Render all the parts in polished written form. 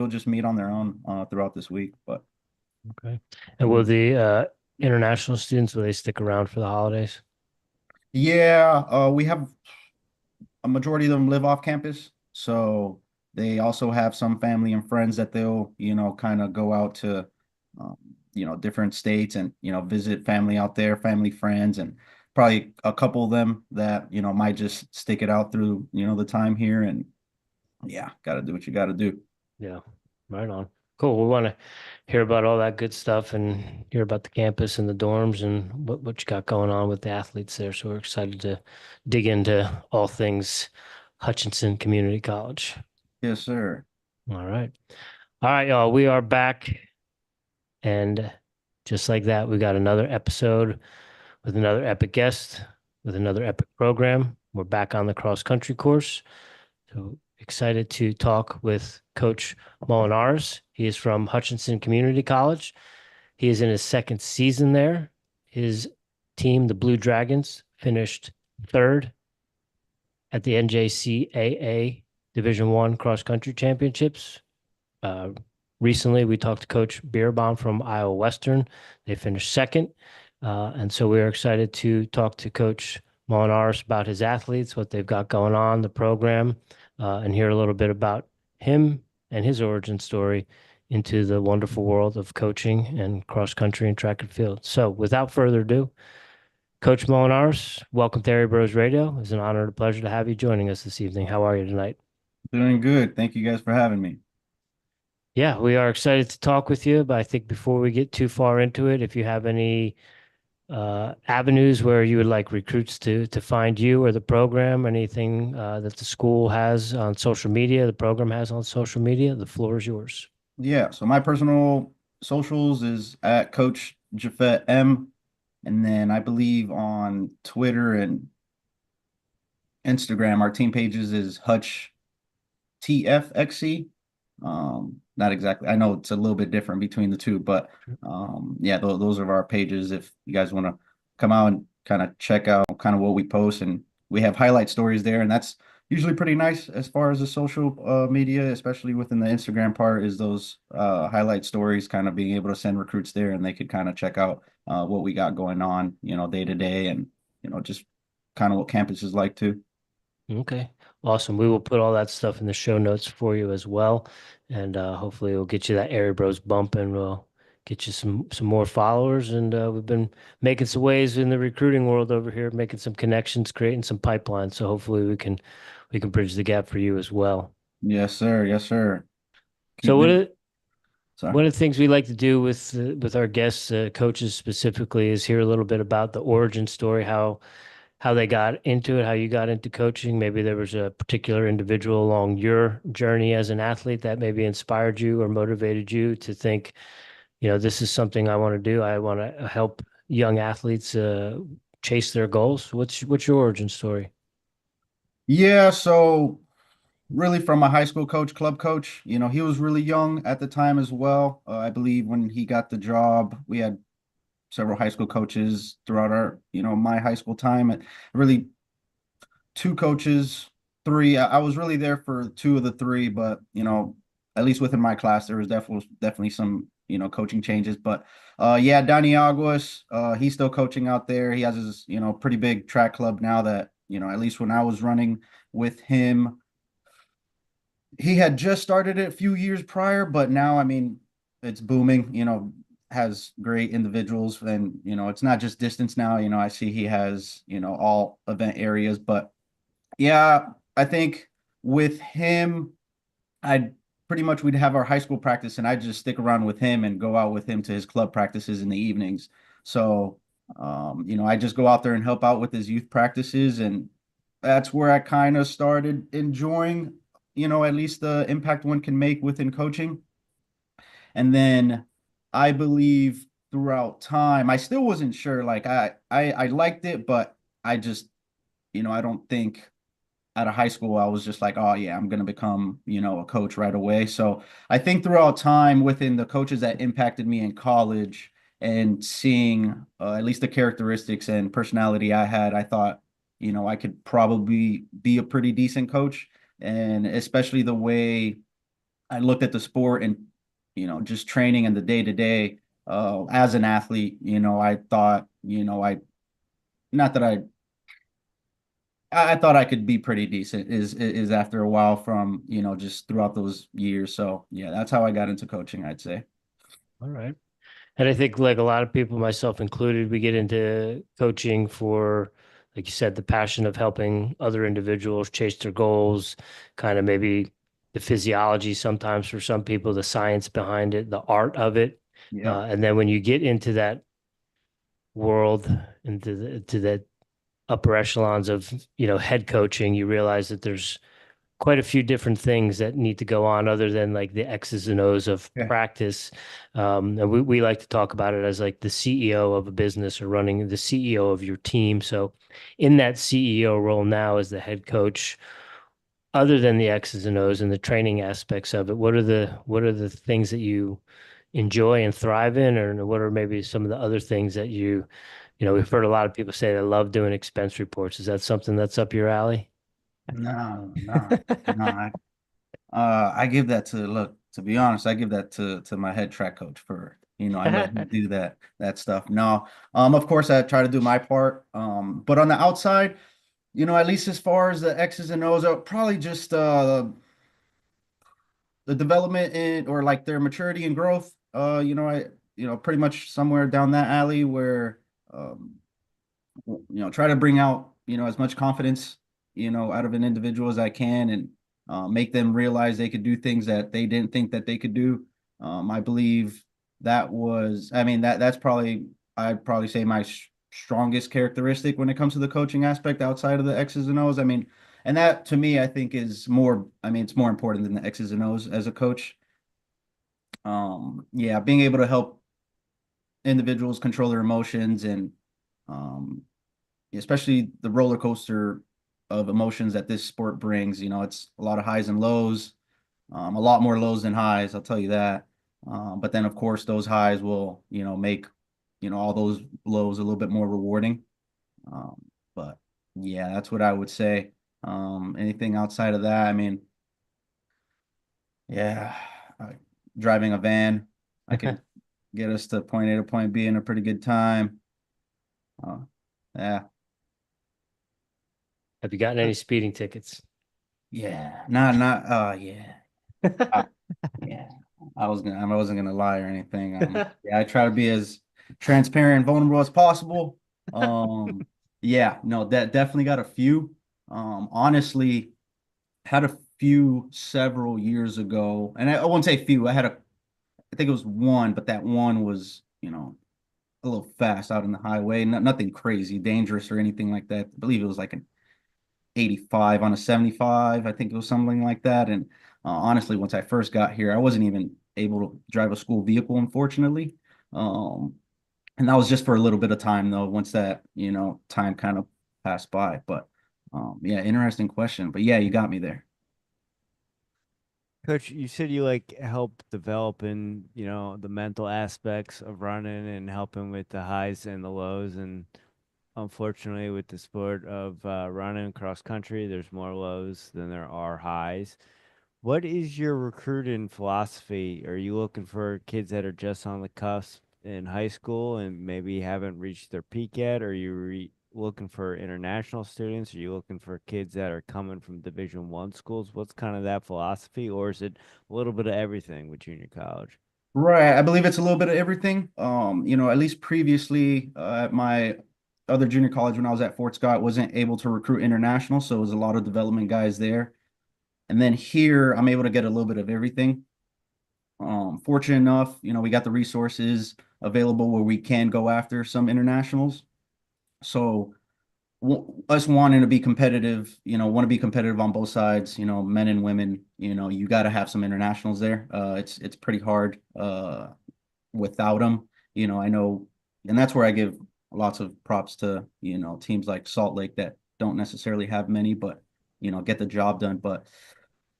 they'll just meet on their own throughout this week. But Okay. And will the international students, will they stick around for the holidays? yeah, we have a majority of them live off campus, so they also have some family and friends that they'll, kind of go out to, um, different states and, visit family out there, family, friends, and probably a couple of them that, might just stick it out through, the time here. And yeah, got to do what you got to do. Yeah, right on. Cool. We want to hear about all that good stuff and hear about the campus and the dorms and what you got going on with the athletes there. So we're excited to dig into all things Hutchinson Community College. Yes, sir. All right. All right, y'all. We are back. And just like that, we got another episode with another epic guest, with another epic program. We're back on the cross country course. So excited to talk with Coach Molinares. He is from Hutchinson Community College. He is in his second season there. His team, the Blue Dragons, finished third at the NJCAA Division One Cross Country Championships. Uh, Recently, we talked to Coach Beerbaum from Iowa Western. They finished second. And so we are excited to talk to Coach Molinares about his athletes, what they've got going on, the program, and hear a little bit about him and his origin story into the wonderful world of coaching and cross country and track and field. So without further ado, Coach Molinares, welcome to Airy Bros Radio. It's an honor and a pleasure to have you joining us this evening. How are you tonight? Doing good. Thank you guys for having me. Yeah, we are excited to talk with you, but I think before we get too far into it, if you have any avenues where you would like recruits to find you or the program, anything that the school has on social media, the program has on social media, the floor is yours. Yeah, so my personal socials is at Coach Jafet M. And then I believe on Twitter and Instagram, our team pages is Hutch TFXC. Not exactly. I know it's a little bit different between the two, but yeah, those are our pages. If you guys want to come out and kind of check out kind of what we post, and we have highlight stories there, and that's usually pretty nice as far as the social media, especially within the Instagram part, is those highlight stories, kind of being able to send recruits there, and they could kind of check out what we got going on, day to day, and just kind of what campus is like too. Okay, awesome. We will put all that stuff in the show notes for you as well, and hopefully we'll get you that Airy Bros bump, and we'll get you some more followers. And we've been making some waves in the recruiting world over here, making some connections, creating some pipelines. So hopefully we can bridge the gap for you as well. Yes, sir. Yes, sir. So Keep it. Sorry. one of the things we like to do with our guests, coaches specifically, is hear a little bit about the origin story, how they got into it, how you got into coaching. Maybe there was a particular individual along your journey as an athlete that maybe inspired you or motivated you to think, this is something I want to do. I want to help young athletes chase their goals. What's your origin story? Yeah, so really from a high school coach, club coach, he was really young at the time as well. I believe when he got the job, we had several high school coaches throughout our, my high school time. And really two coaches, three. I was really there for two of the three, but at least within my class, there was definitely some, coaching changes. But yeah, Danny Aguas, he's still coaching out there. He has his, pretty big track club now that, at least when I was running with him, he had just started it a few years prior, but now, I mean, it's booming, has great individuals, and, it's not just distance now. I see he has, all event areas, but yeah, I think with him, I'd pretty much we'd have our high school practice and I'd just stick around with him and go out with him to his club practices in the evenings. So, I just go out there and help out with his youth practices, and that's where I kind of started enjoying, at least the impact one can make within coaching. And then I believe throughout time, I still wasn't sure. Like I liked it, but I just, I don't think out of high school, I was just like, oh yeah, I'm gonna become, a coach right away. So I think throughout time within the coaches that impacted me in college and seeing at least the characteristics and personality I had, I thought, I could probably be a pretty decent coach. And especially the way I looked at the sport and, just training and the day to day, as an athlete, I thought, not that I thought I could be pretty decent is after a while from, just throughout those years. So yeah, that's how I got into coaching, I'd say. All right. And I think, like a lot of people, myself included, we get into coaching for, like you said, the passion of helping other individuals chase their goals, kind of maybe the physiology sometimes for some people, the science behind it, the art of it. Yeah. And then when you get into that world, into to that upper echelons of, head coaching, you realize that there's quite a few different things that need to go on other than like the X's and O's of Yeah. practice. And we like to talk about it as like the CEO of a business or running the CEO of your team. So in that CEO role now as the head coach, other than the X's and O's and the training aspects of it, what are the things that you enjoy and thrive in, or what are maybe some of the other things that we've heard a lot of people say they love doing expense reports. Is that something that's up your alley? No, no, no. I give that to look, to be honest, I give that to my head track coach for, I let him do that stuff. No, of course I try to do my part. But on the outside, at least as far as the X's and O's, probably just the development in or like their maturity and growth. Pretty much somewhere down that alley where um try to bring out, as much confidence, out of an individual as I can and make them realize they could do things that they didn't think that they could do. I believe I mean, that's probably, I'd probably say my strongest characteristic when it comes to the coaching aspect outside of the X's and O's. I mean, and that to me, I think is more, I mean, it's more important than the X's and O's as a coach. Yeah, being able to help individuals control their emotions and, um, especially the roller coaster of emotions that this sport brings. It's a lot of highs and lows, a lot more lows than highs, I'll tell you that. But then, of course, those highs will, make, all those lows a little bit more rewarding. But yeah, that's what I would say. Anything outside of that, I mean, yeah, uh, driving a van, I could get us to point A to point B in a pretty good time. Uh, yeah, Have you gotten any speeding tickets? yeah, not, yeah. Uh, yeah, I wasn't gonna lie or anything. Yeah, I try to be as transparent and vulnerable as possible. Um, yeah, no, that definitely got a few. Honestly, had a few several years ago, and I won't say few. I think it was one, but that one was, a little fast out in the highway. Nothing crazy, dangerous or anything like that. I believe it was like an 85 on a 75. I think it was something like that. And honestly, once I first got here, I wasn't even able to drive a school vehicle, unfortunately. Um, and that was just for a little bit of time, though, once that, time kind of passed by. But yeah, interesting question. But yeah, you got me there. Coach, you said you like help developing, the mental aspects of running and helping with the highs and the lows. And unfortunately, with the sport of running cross country, there's more lows than there are highs. What is your recruiting philosophy? Are you looking for kids that are just on the cusp in high school and maybe haven't reached their peak yet? Are you looking for international students? Are you looking for kids that are coming from Division I schools? What's kind of that philosophy, or is it a little bit of everything with junior college? Right. I believe it's a little bit of everything. At least previously at my other junior college when I was at Fort Scott, wasn't able to recruit international. So it was a lot of development guys there. And then here, I'm able to get a little bit of everything. Fortunate enough, we got the resources available where we can go after some internationals. So us wanting to be competitive, want to be competitive on both sides, men and women, you got to have some internationals there. It's pretty hard without them. I know, and that's where I give lots of props to, teams like Salt Lake that don't necessarily have many, but get the job done. But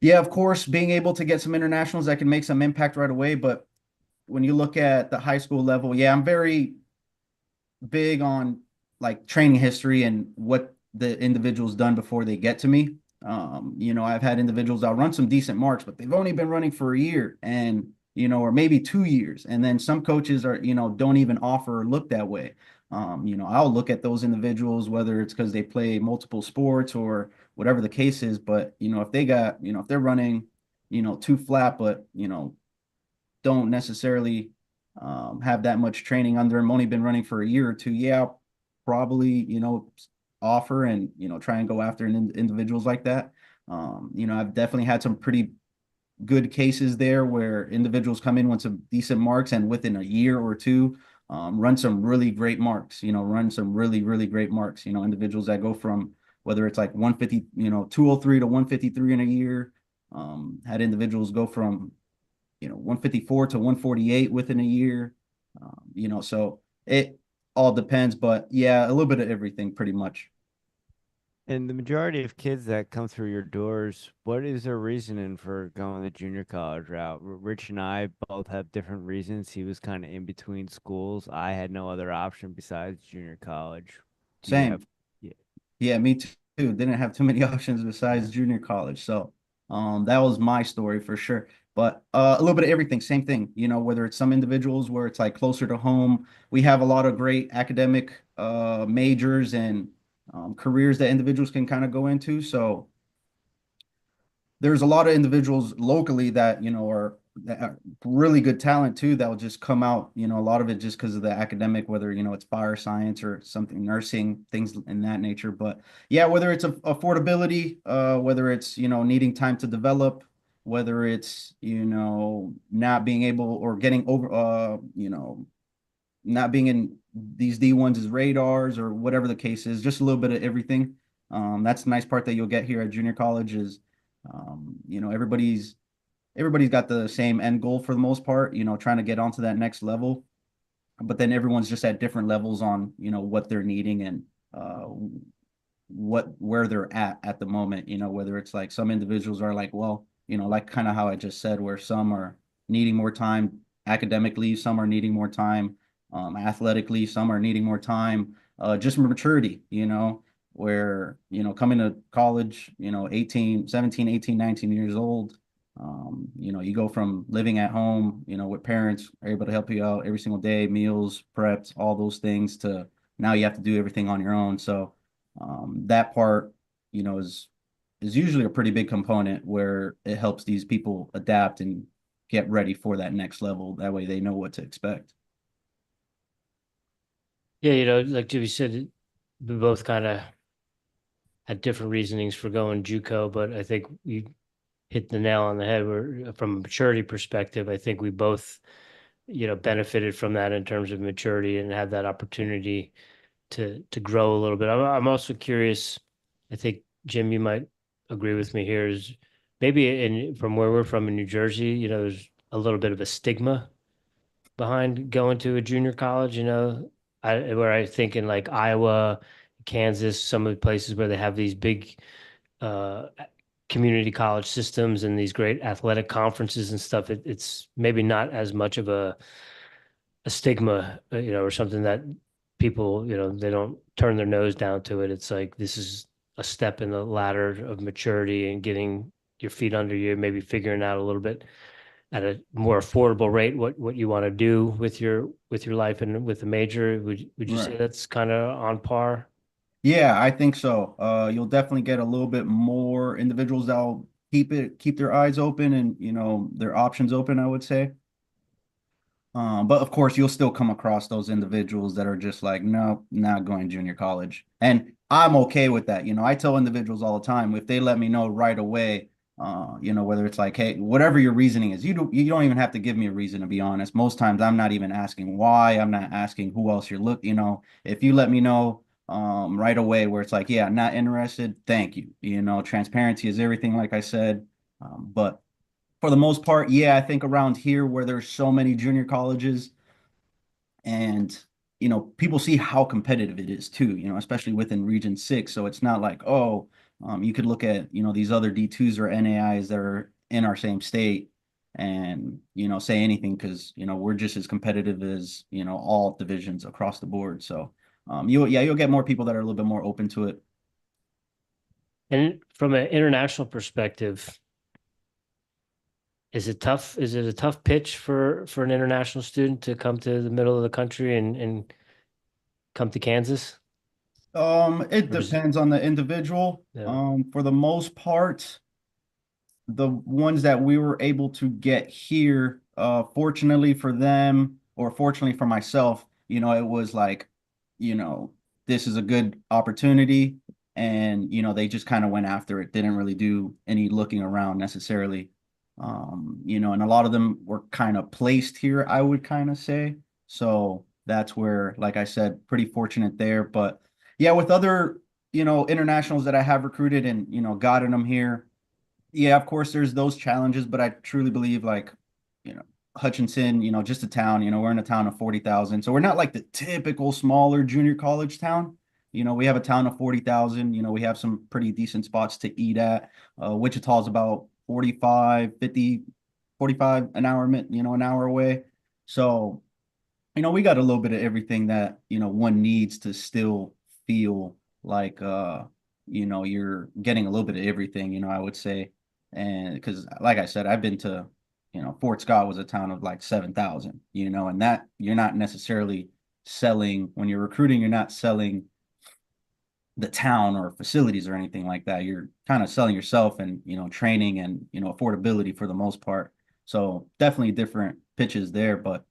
yeah, of course, being able to get some internationals that can make some impact right away. But when you look at the high school level, yeah, I'm very big on like training history and what the individual's done before they get to me. I've had individuals that run some decent marks, but they've only been running for a year and, or maybe 2 years. And then some coaches are, don't even offer or look that way. I'll look at those individuals, whether it's because they play multiple sports or whatever the case is. But, if they got, if they're running, too flat, but, don't necessarily have that much training under them, only been running for a year or two, yeah, I'll probably, offer and, try and go after individuals like that. I've definitely had some pretty good cases there where individuals come in with some decent marks and within a year or two, run some really great marks, run some really, really great marks, individuals that go from whether it's like 150, 203 to 153 in a year. Had individuals go from 154 to 148 within a year. So it all depends, but yeah, a little bit of everything pretty much. And the majority of kids that come through your doors, what is their reasoning for going the junior college route? Rich and I both have different reasons. He was kind of in between schools. I had no other option besides junior college. Do you have, Same. yeah, Yeah, me too. Didn't have too many options yeah. besides junior college. So that was my story for sure. But a little bit of everything, same thing, whether it's some individuals where it's like closer to home. We have a lot of great academic majors and careers that individuals can kind of go into. So there's a lot of individuals locally that that are really good talent too that will just come out, a lot of it just because of the academic, whether it's fire science or something, nursing, things in that nature. But yeah, whether it's affordability, whether it's needing time to develop, whether it's not being able or getting over not being in these D1s as radars or whatever the case is, just a little bit of everything. That's the nice part that you'll get here at junior college is everybody's got the same end goal for the most part, trying to get onto that next level. But then everyone's just at different levels on, what they're needing and where they're at the moment, whether it's like some individuals are like, well, like kind of how I just said, where some are needing more time academically, some are needing more time athletically, some are needing more time, just maturity, where, coming to college, 18, 17, 18, 19 years old, you go from living at home, with parents are able to help you out every single day, meals, preps, all those things to now you have to do everything on your own. So that part, is usually a pretty big component where it helps these people adapt and get ready for that next level. That way they know what to expect. Yeah, like Jimmy said, we both kind of had different reasonings for going JUCO, but I think you hit the nail on the head. Where from a maturity perspective, I think we both, benefited from that in terms of maturity and had that opportunity to grow a little bit. I'm also curious. I think Jim, you might agree with me here. Is maybe from where we're from in New Jersey, there's a little bit of a stigma behind going to a junior college. Where I think in like Iowa, Kansas, some of the places where they have these big uh, community college systems and these great athletic conferences and stuff. It's maybe not as much of a stigma, or something that people, they don't turn their nose down to it. It's like this is a step in the ladder of maturity and getting your feet under you, maybe figuring out a little bit at a more affordable rate what you want to do with your life and with the major. Would you say Right. that's kind of on par? Yeah, I think so. You'll definitely get a little bit more individuals that'll keep their eyes open and, their options open, I would say. But of course, you'll still come across those individuals that are just like, no, not going junior college. And I'm okay with that. I tell individuals all the time, if they let me know right away, whether it's like, hey, whatever your reasoning is, you don't even have to give me a reason to be honest. Most times I'm not even asking why, I'm not asking who else you're looking, if you let me know right away where it's like, yeah, not interested, thank you. Transparency is everything, like I said. But for the most part, yeah, I think around here where there's so many junior colleges and people see how competitive it is too, especially within Region 6. So it's not like, oh, you could look at, these other D2s or NAIs that are in our same state and, say anything because, we're just as competitive as, all divisions across the board. So you'll get more people that are a little bit more open to it. And from an international perspective, is it tough? Is it a tough pitch for an international student to come to the middle of the country and come to Kansas? It Or is it, depends on the individual. yeah. For the most part, the ones that we were able to get here, fortunately for them, or fortunately for myself, it was like, you know, this is a good opportunity. And, they just kind of went after it, didn't really do any looking around necessarily. And a lot of them were kind of placed here, I would kind of say. So that's where, like I said, pretty fortunate there. But yeah, with other, internationals that I have recruited and, gotten them here, yeah, of course, there's those challenges, but I truly believe like, you know, Hutchinson, just a town, we're in a town of 40,000. So we're not like the typical smaller junior college town. We have a town of 40,000. We have some pretty decent spots to eat at. Wichita's about 45, 50, 45 an hour, an hour away. So, we got a little bit of everything that, one needs to still feel like, you're getting a little bit of everything, I would say. And because, like I said, I've been to, Fort Scott was a town of like 7,000, and that you're not necessarily selling when you're recruiting, you're not selling the town or facilities or anything like that. You're kind of selling yourself and, training and, affordability for the most part. So definitely different pitches there, but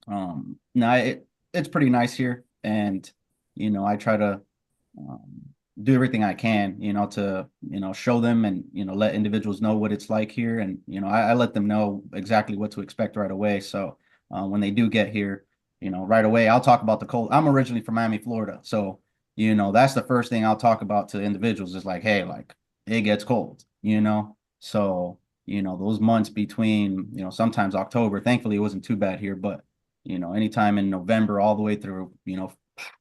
no, it's pretty nice here, and I try to um, do everything I can, to show them and let individuals know what it's like here, and I let them know exactly what to expect right away. So when they do get here, right away, I'll talk about the cold. I'm originally from Miami, Florida, so that's the first thing I'll talk about to individuals is like, hey, like it gets cold, so those months between sometimes October. Thankfully, it wasn't too bad here, but anytime in November all the way through,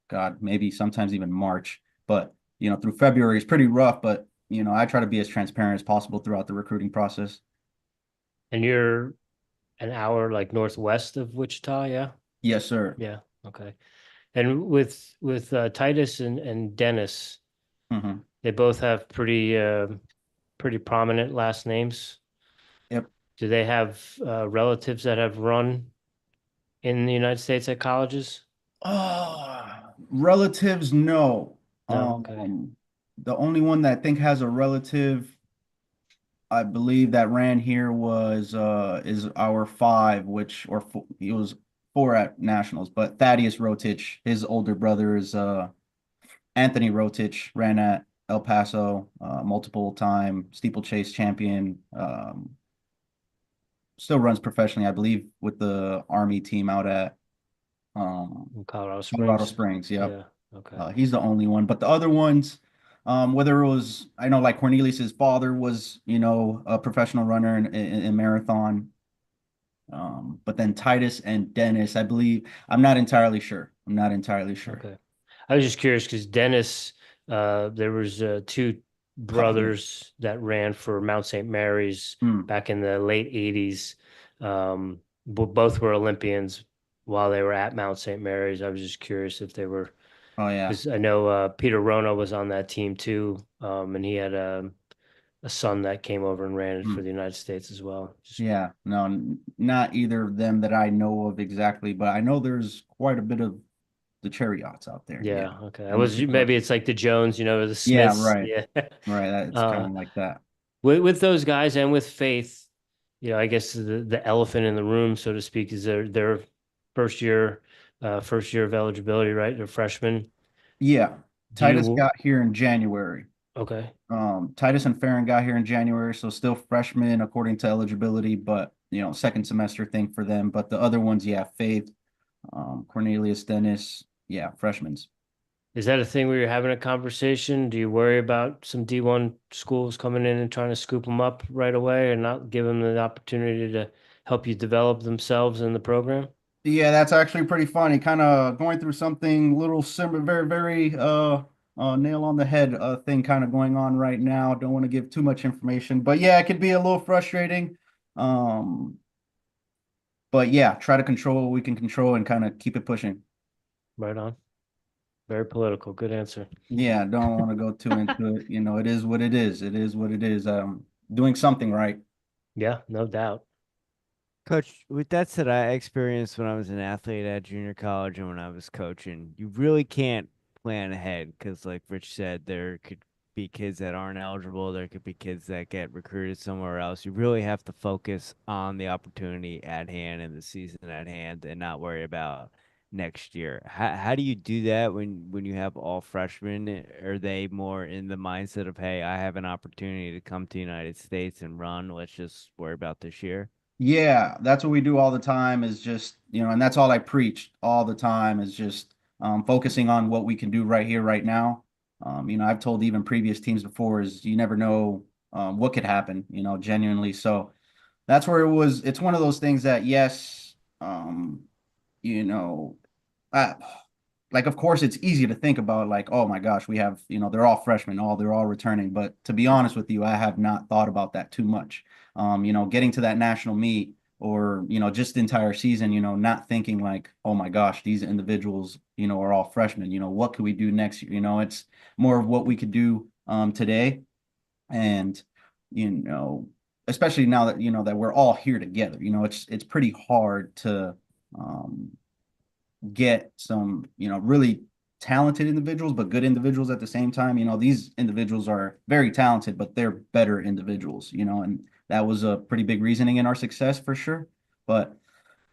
God, maybe sometimes even March. But, through February is pretty rough, but, I try to be as transparent as possible throughout the recruiting process. And you're an hour like northwest of Wichita, yeah? Yes, sir. Yeah. Okay. And with Titus and Dennis, Hmm. they both have pretty prominent last names. Yep. Do they have relatives that have run in the United States at colleges? Relatives, no. No. Okay. The only one that I think has a relative, I believe that ran here was is our five, which or four, he was four at nationals, but Thaddeus Rotich, his older brother is Anthony Rotich, ran at El Paso, multiple time steeplechase champion. Still runs professionally, I believe, with the Army team out at In Colorado Colorado Springs. Springs. Yep. Yeah. Okay. He's the only one, but the other ones, whether it was, I know like Cornelius's father was, a professional runner in marathon. But then Titus and Dennis, I believe, I'm not entirely sure. I'm not entirely sure. Okay. I was just curious because Dennis, there was two Oh, yeah. brothers that ran for Mount St. Mary's Hmm. back in the late 80s. Both were Olympians while they were at Mount St. Mary's. I was just curious if they were, Oh, yeah. because I know Peter Rona was on that team too, and he had a son that came over and ran for Hmm. the United States as well. Just Yeah. No, not either of them that I know of exactly, but I know there's quite a bit of the chariots out there. Yeah. yeah, okay. I And the was super. maybe it's like the Jones, or the Yeah, Smiths. right. Yeah. Right. That's kind Uh, of like that. with those guys and with Faith, I guess the elephant in the room, so to speak, is their first year, first year of eligibility, right? They're freshmen. Yeah. Do Titus you got here in January. okay? Titus and Farron got here in January, so still freshmen according to eligibility, but second semester thing for them. But the other ones, yeah, Faith, Cornelius, Dennis, yeah, freshmen. Is that a thing where you're having a conversation? Do you worry about some D1 schools coming in and trying to scoop them up right away and not give them the opportunity to help you develop themselves in the program? Yeah, that's actually pretty funny. Kind of going through something little similar, very, very nail on the head thing kind of going on right now. Don't want to give too much information, but yeah, it could be a little frustrating. Um, but yeah, try to control what we can control and kind of keep it pushing. Right on. Very political. Good answer. Yeah, don't want to go too into it. It is what it is. It is what it is. Doing something right. Yeah, no doubt. Coach, with that said, I experienced when I was an athlete at junior college and when I was coaching, you really can't plan ahead because, like Rich said, there could be kids that aren't eligible. There could be kids that get recruited somewhere else. You really have to focus on the opportunity at hand and the season at hand and not worry about next year. How do you do that when you have all freshmen? Are they more in the mindset of, hey, I have an opportunity to come to the United States and run. Let's just worry about this year? Yeah, that's what we do all the time is just, and that's all I preach all the time is just focusing on what we can do right here, right now. I've told even previous teams before is you never know what could happen, genuinely. So that's where it's one of those things that, yes, you know, uh, like, of course, it's easy to think about like, oh my gosh, we have, they're all freshmen, they're all returning. But to be honest with you, I have not thought about that too much. Getting to that national meet or, just the entire season, not thinking like, oh my gosh, these individuals, are all freshmen. What could we do next year? It's more of what we could do today. And, you know, especially now that, that we're all here together, it's pretty hard to um get some, really talented individuals, but good individuals at the same time. These individuals are very talented, but they're better individuals, and that was a pretty big reasoning in our success for sure. But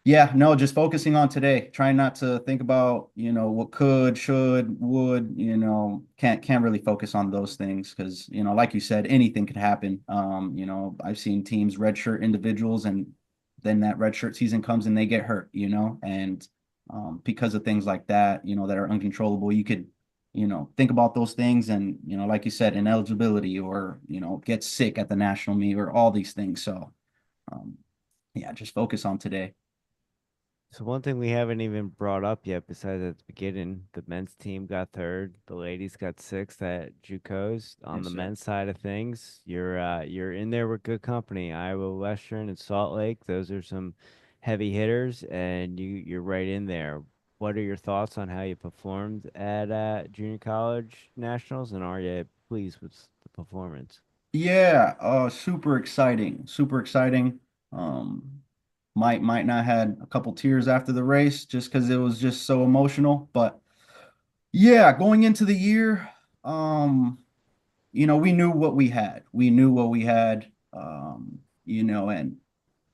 yeah, no, just focusing on today, trying not to think about, what could, should, would, can't really focus on those things because, like you said, anything could happen. I've seen teams redshirt individuals and then that redshirt season comes and they get hurt, and because of things like that, that are uncontrollable, you could, think about those things and, like you said, ineligibility or, get sick at the national meet or all these things. So, um, yeah, just focus on today. So one thing we haven't even brought up yet, besides at the beginning, the men's team got third, the ladies got sixth at JUCOs. On Yes, the sir. men's side of things, you're in there with good company. Iowa Western and Salt Lake, those are some heavy hitters, and you're right in there. What are your thoughts on how you performed at junior college nationals, and are you pleased with the performance? Yeah, super exciting, super exciting. Um, might not had a couple tears after the race just because it was just so emotional. But yeah, going into the year, we knew what we had. We knew what we had. And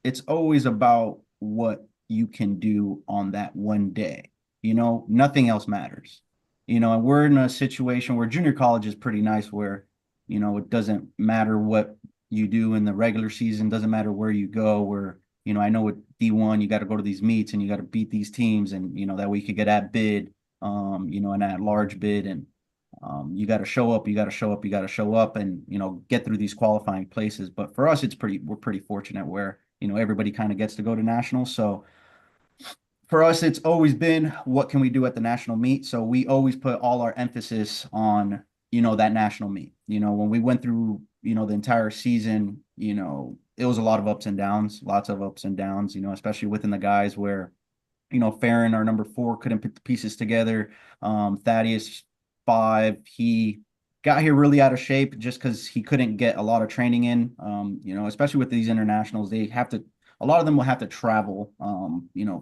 it's always about what you can do on that one day. Nothing else matters. And we're in a situation where junior college is pretty nice where, it doesn't matter what you do in the regular season, doesn't matter where you go, where, I know with D1, you got to go to these meets and you got to beat these teams and, that we could get at bid, and at large bid and you got to show up, you got to show up, you got to show up and, get through these qualifying places. But for us, we're pretty fortunate where, everybody kind of gets to go to nationals. So for us, it's always been what can we do at the national meet? So we always put all our emphasis on, that national meet. When we went through, the entire season, it was a lot of ups and downs, lots of ups and downs, especially within the guys where Farron, our number 4, couldn't put the pieces together. Thaddeus, 5, he got here really out of shape just because he couldn't get a lot of training in. Especially with these internationals, a lot of them will have to travel,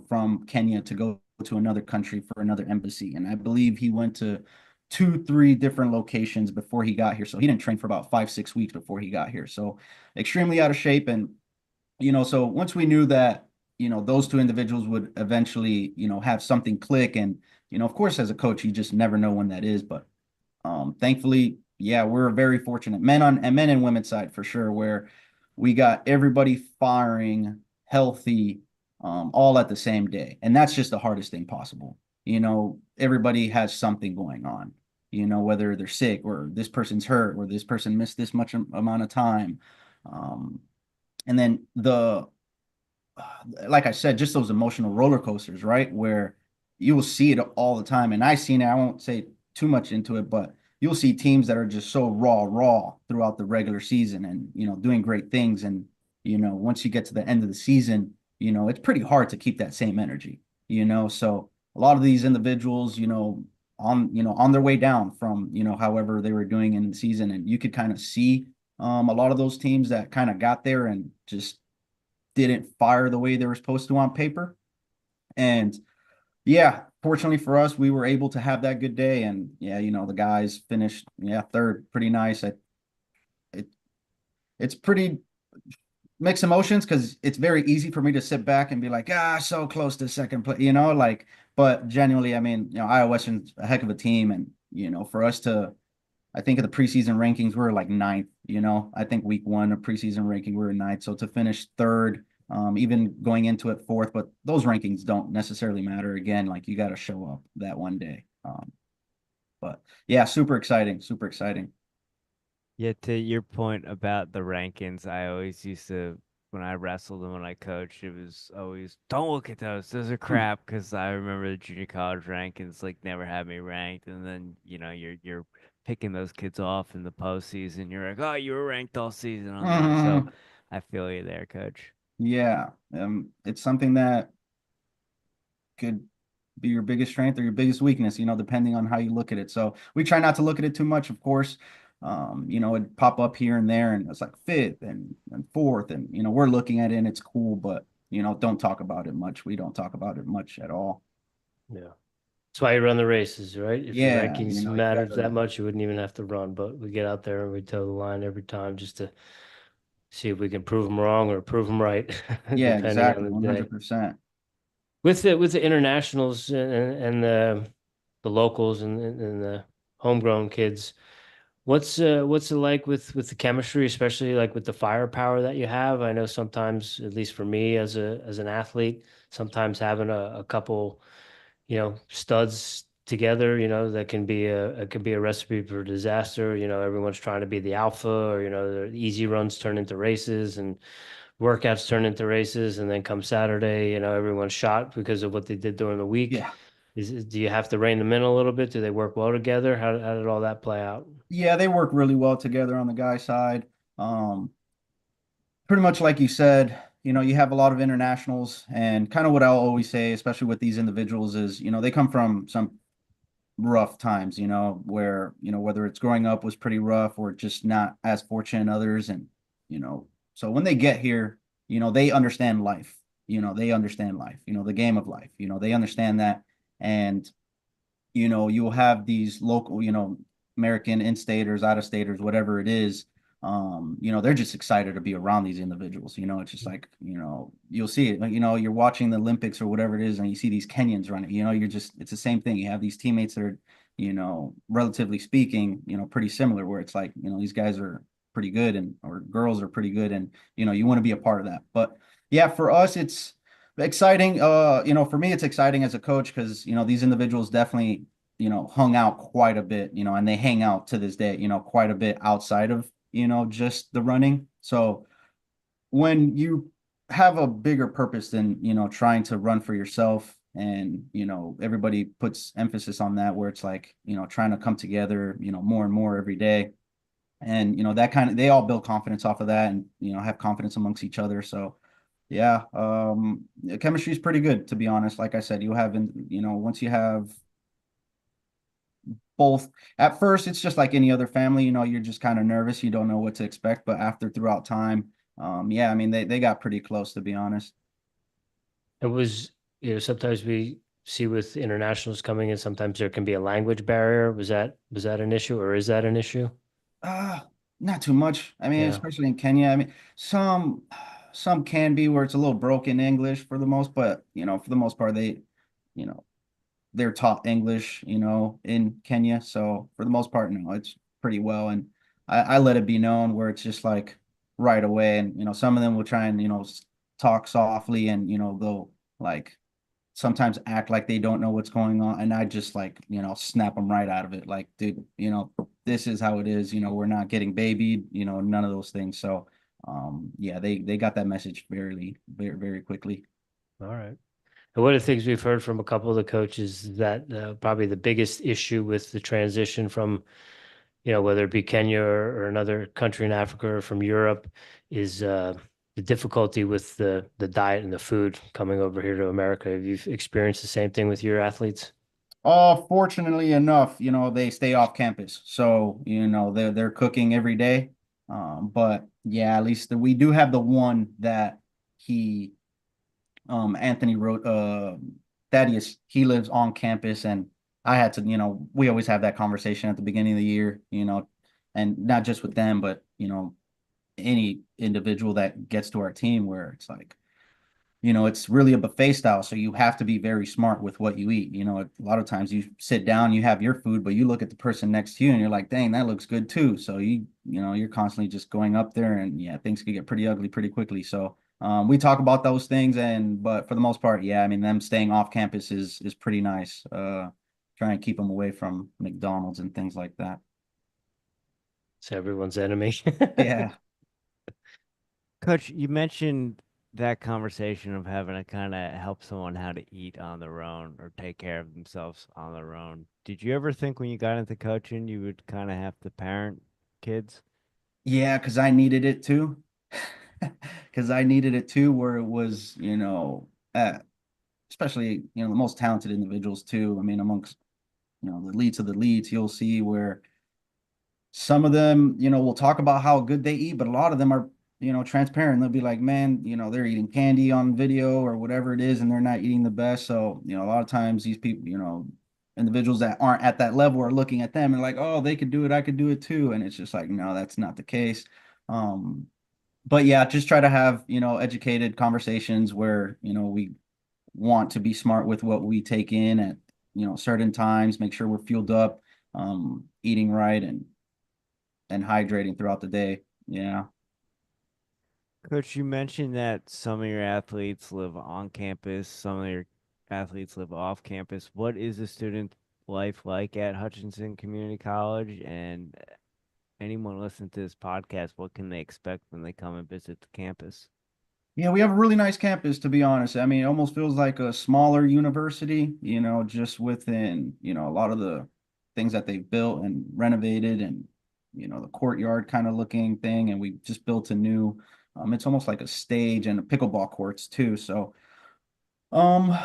from Kenya to go to another country for another embassy. And I believe he went to 2, 3 different locations before he got here. So he didn't train for about 5, 6 weeks before he got here. So extremely out of shape. And so once we knew that, those 2 individuals would eventually, have something click. And, of course, as a coach, you just never know when that is. But thankfully, yeah, we're very fortunate, men and women's side for sure, where we got everybody firing healthy, all at the same day. And that's just the hardest thing possible. Everybody has something going on, whether they're sick or this person's hurt or this person missed this much amount of time. Um, and then like I said, just those emotional roller coasters, right? Where you will see it all the time. And I've seen it, I won't say too much into it, but you'll see teams that are just so raw throughout the regular season and, doing great things. And, once you get to the end of the season, it's pretty hard to keep that same energy, So a lot of these individuals, on their way down from, however they were doing in the season. And you could kind of see a lot of those teams that kind of got there and just didn't fire the way they were supposed to on paper. And yeah, fortunately for us, we were able to have that good day. And yeah, the guys finished, third, pretty nice. It, it's pretty mixed emotions because it's very easy for me to sit back and be like, so close to second place, like, but genuinely, I mean, Iowa Western's a heck of a team. And, for us to, I think of the preseason rankings, we're like ninth, I think week one of preseason ranking, we were ninth. So to finish third, even going into it fourth, but those rankings don't necessarily matter. Again, like you got to show up that one day. But yeah, super exciting, super exciting. Yeah, to your point about the rankings, I always used to, when I wrestled and when I coached, it was always, don't look at those. Those are Hmm. crap. Because I remember the junior college rankings like never had me ranked, and then you're picking those kids off in the postseason. You're like, oh, you were ranked all season. I'm not. So Mhm. I feel you there, coach. Yeah, it's something that could be your biggest strength or your biggest weakness, depending on how you look at it. So we try not to look at it too much, of course. It'd pop up here and there, and it's like fifth and fourth, and we're looking at it and it's cool, but don't talk about it much. We don't talk about it much at all. Yeah. That's why you run the races, right? If your Yeah, rankings you mattered gotta. that much, you wouldn't even have to run. But we get out there and we toe the line every time just to see if we can prove them wrong or prove them right, Yeah, depending on exactly, the day. 100%. With the internationals and the locals and the homegrown kids, what's it like with the chemistry, especially like with the firepower that you have? I know sometimes, at least for me as an athlete, sometimes having a couple, studs together, that can be it can be a recipe for disaster. Everyone's trying to be the alpha, or the easy runs turn into races and workouts turn into races, and then come Saturday, everyone's shot because of what they did during the week. Yeah. Do you have to rein them in a little bit? Do they work well together? How did all that play out? Yeah, they work really well together on the guy side. Um, Pretty much like you said, you have a lot of internationals, and kind of what I'll always say, especially with these individuals, is, they come from some rough times, where, whether it's growing up was pretty rough or just not as fortunate in others. And, so when they get here, they understand life, they understand life, the game of life, they understand that. And, you'll have these local, American in-staters, out-of-staters, whatever it is. They're just excited to be around these individuals. It's just like, you'll see it, like, you're watching the Olympics or whatever it is, and you see these Kenyans running, it's the same thing. You have these teammates that are, relatively speaking, pretty similar, where it's like, these guys are pretty good, and or girls are pretty good, and you want to be a part of that. But yeah, for us, it's exciting. For me, it's exciting as a coach because, these individuals definitely, hung out quite a bit, and they hang out to this day, quite a bit outside of, just the running. So when you have a bigger purpose than, trying to run for yourself, and, everybody puts emphasis on that, where it's like, trying to come together, more and more every day. And, that kind of, they all build confidence off of that, and, have confidence amongst each other. So, yeah, chemistry is pretty good, to be honest. Like I said, you haven't, once you have both, at first, it's just like any other family, you're just kind of nervous. You don't know what to expect. But after, throughout time, yeah, I mean, they got pretty close, to be honest. It was, sometimes we see with internationals coming in, sometimes there can be a language barrier. Was that an issue, or is that an issue? Uh, Not too much. I mean, Yeah. especially in Kenya. I mean, some can be where it's a little broken English for the most, but for the most part, you know, they're taught English, in Kenya. So for the most part, no, it's pretty well. And I let it be known where it's just like right away. And, some of them will try and, talk softly, and, they'll like sometimes act like they don't know what's going on. And I just like, snap them right out of it. Like, dude, this is how it is. We're not getting babied, none of those things. So, yeah, they got that message very, very, very quickly. All right. And one of the things we've heard from a couple of the coaches is that probably the biggest issue with the transition from, whether it be Kenya or another country in Africa or from Europe, is the difficulty with the diet and the food coming over here to America. Have you experienced the same thing with your athletes? Fortunately enough, they stay off campus. So, they're cooking every day. But yeah, at least we do have the one that he Anthony wrote Thaddeus, he lives on campus, and I had to, we always have that conversation at the beginning of the year, and not just with them, but any individual that gets to our team where it's like, it's really a buffet style. So you have to be very smart with what you eat. A lot of times you sit down, you have your food, but you look at the person next to you and you're like, dang, that looks good too. So you're constantly just going up there, and yeah, things can get pretty ugly pretty quickly. So we talk about those things, but for the most part, yeah, I mean, them staying off campus is pretty nice. Try and keep them away from McDonald's and things like that. It's everyone's enemy. Yeah. Coach, you mentioned that conversation of having to kind of help someone how to eat on their own or take care of themselves on their own. Did you ever think when you got into coaching you would kind of have to parent kids? Yeah, because I needed it too. Because I needed it too, where it was, especially, the most talented individuals too. I mean, amongst, the leads of the leads, you'll see where some of them, will talk about how good they eat, but a lot of them are, transparent. They'll be like, man, they're eating candy on video or whatever it is, and they're not eating the best. So, a lot of times these people, individuals that aren't at that level are looking at them and like, oh, they could do it, I could do it too. And it's just like, no, that's not the case. Um, but yeah, just try to have, educated conversations where, we want to be smart with what we take in at, certain times, make sure we're fueled up, eating right and hydrating throughout the day. Yeah. Coach, you mentioned that some of your athletes live on campus, some of your athletes live off campus. What is the student life like at Hutchinson Community College? And anyone listening to this podcast, what can they expect when they come and visit the campus? Yeah, we have a really nice campus, to be honest. I mean, it almost feels like a smaller university, just within, a lot of the things that they've built and renovated and, the courtyard kind of looking thing. And we just built a new, it's almost like a stage and a pickleball courts too. So, um,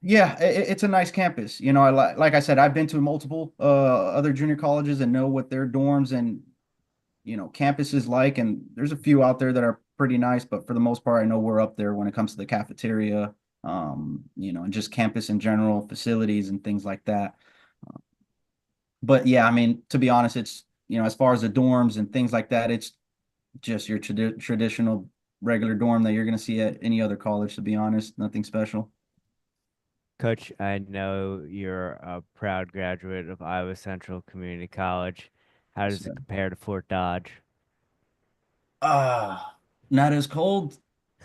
yeah, it's a nice campus. Like I said, I've been to multiple other junior colleges and know what their dorms and campus is like, and there's a few out there that are pretty nice, but for the most part, I know we're up there when it comes to the cafeteria, and just campus in general, facilities and things like that. But yeah, I mean, to be honest, it's, as far as the dorms and things like that, it's just your traditional regular dorm that you're going to see at any other college, to be honest, nothing special. Coach, I know you're a proud graduate of Iowa Central Community College. How does it So, compare to Fort Dodge? not as cold,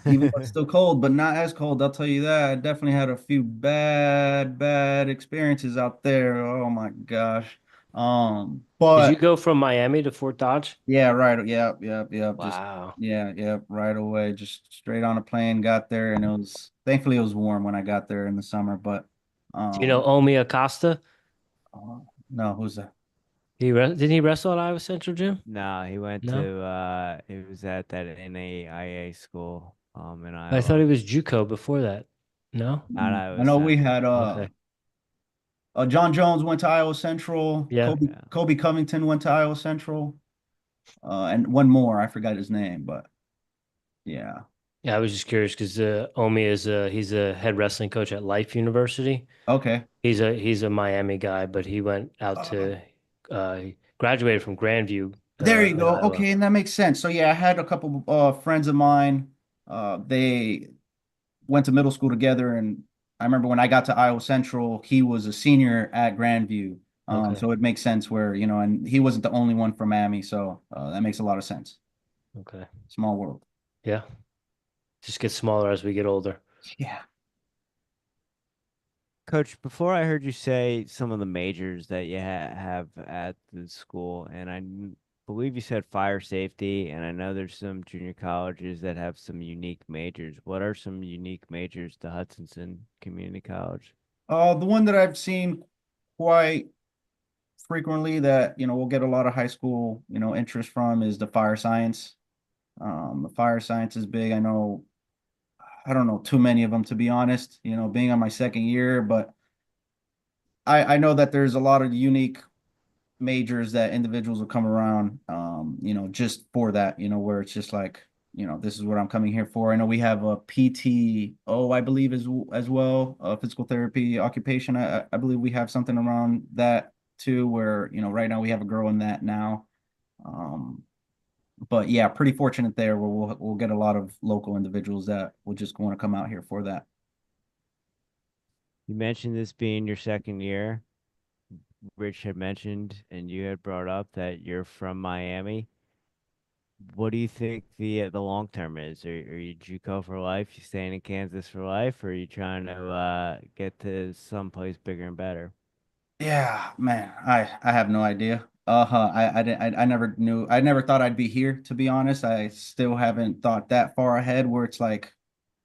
even though it's still cold, but not as cold. I'll tell you that. I definitely had a few bad experiences out there. Oh my gosh. Did you But go from Miami to Fort Dodge? yeah, right. Yeah. Just Wow. yeah, right away. Just straight on a plane, got there, and thankfully it was warm when I got there in the summer. But Do you know um, Omi Acosta? uh, no, who's that? Didn't he wrestle at Iowa Central Gym? No, he went No, to he was at that NAIA school in I thought he Iowa, was JUCO before that. No. not I Iowa know we Central. had Okay. John Jones went to Iowa Central. Yeah. Yeah. Kobe Covington went to Iowa Central. And one more, I forgot his name, but yeah. Yeah, I was just curious because Omi he's a head wrestling coach at Life University. Okay. He's a Miami guy, but he went out Uh, to he graduated from Grandview there you in go. Iowa. Okay, and that makes sense. So yeah, I had a couple friends of mine. They went to middle school together, and I remember when I got to Iowa Central, he was a senior at Grandview. Okay. So it makes sense where, and he wasn't the only one from Miami, so that makes a lot of sense. Okay. Small world. Yeah. Just get smaller as we get older. Yeah. Coach, before I heard you say some of the majors that you have at the school, and believe you said fire safety, and I know there's some junior colleges that have some unique majors. What are some unique majors to Hutchinson Community College? The one that I've seen quite frequently that, we'll get a lot of high school, interest from is the fire science. The fire science is big. I don't know too many of them, to be honest, being on my second year, but I know that there's a lot of unique majors that individuals will come around, just for that, where it's just like, this is what I'm coming here for. I know we have a PTO, I believe, as well, physical therapy occupation. I believe we have something around that too, where, right now we have a girl in that now. Um, but yeah, pretty fortunate there where we'll get a lot of local individuals that will just want to come out here for that. You mentioned this being your second year. Rich had mentioned, and you had brought up that you're from Miami. What do you think the long term is? Are you JUCO for life? You staying in Kansas for life, or are you trying to get to someplace bigger and better? Yeah, man, I have no idea. I never knew. I never thought I'd be here, to be honest. I still haven't thought that far ahead where it's like